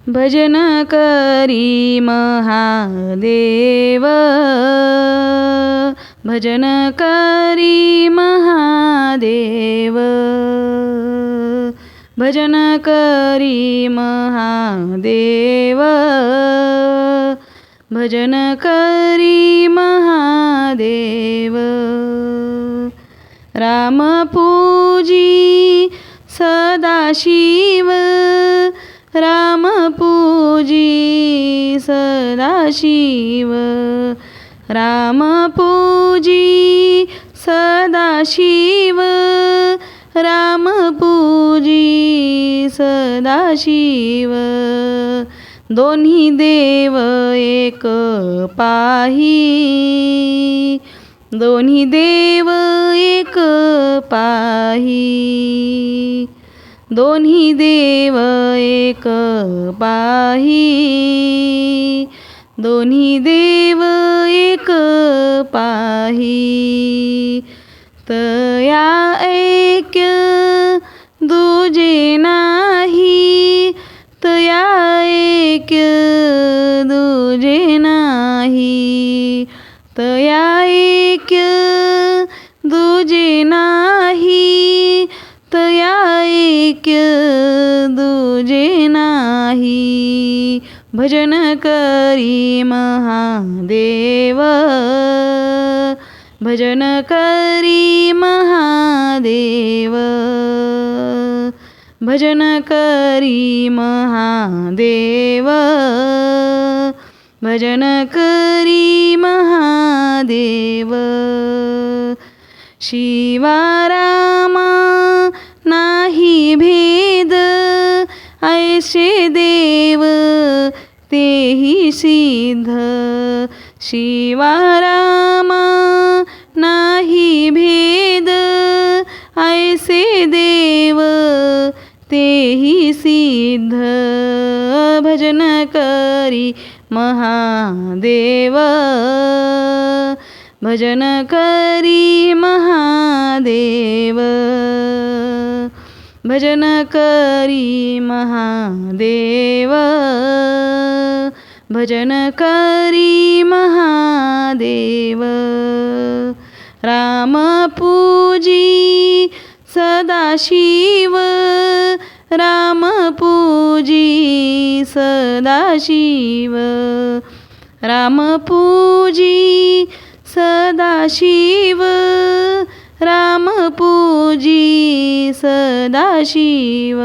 भजन करी महादेव, भजन करी महादेव, भजन करी महादेव, भजन करी महादेव. राम पूजी सदाशिव, राम पूजी सदाशिव, राम पूजी सदाशिव, राम पूजी सदाशिव. दोन्ही देव एक पाही, दोन्ही देव एक पाही, दोन्ही देव एक पाही, दोन्ही देव एक पाही. तया ऐक्य दुजे नाही, तया ऐक्य दुजे नाही, तया ऐक्य दुजे नाही, तया ऐक्य दुजे नाही. भजन करी महादेव, भजन करी महादेव, भजन करी महादेव, भजन करी महादेव. शिवा रामा नाही भेद, ऐसे देव तेही सिद्ध. शिवा रामा नाही भेद, ऐसे देव तेही सिद्ध. भजन करी महादेव, भजन करी महादेव, भजन करी महादेव, भजन करी महादेव. राम पूजी सदाशिव, राम पूजी सदाशिव, राम पूजी सदाशिव, राम पूजी सदाशिव.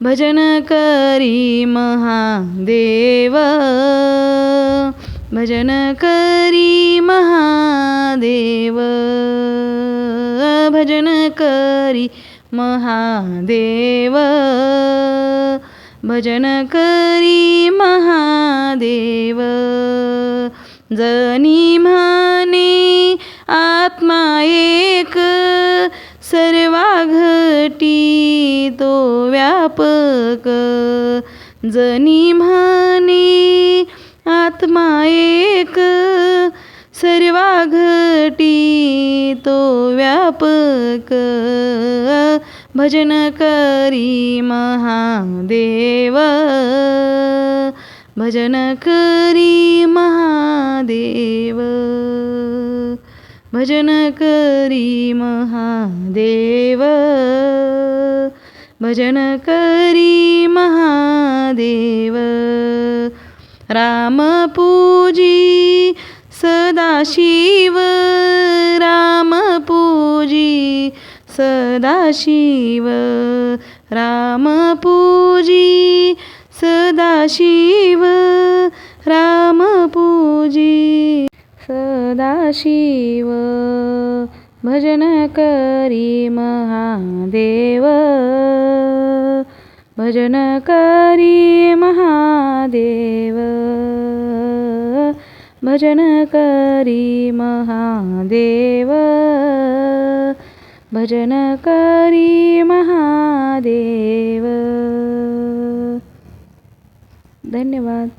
भजन करी महादेव, भजन करी महादेव, भजन करी महादेव, भजन करी महादेव. जनी म्हणे आत्मा एक, सर्वा घटी तो व्यापक. जनी म्हणे आत्मा एक, सर्वा घटी तो व्यापक. भजन करी महादेव, भजन करी महादेव, भजन करी महादेव, भजन करी महादेव. राम पूजी सदाशिव, राम पूजी सदाशिव, राम पूजी सदाशिव, राम पूजी सदाशिव. भजन करी महादेव, भजन करी महादेव, भजन करी महादेव, भजन करी महादेव. धन्यवाद.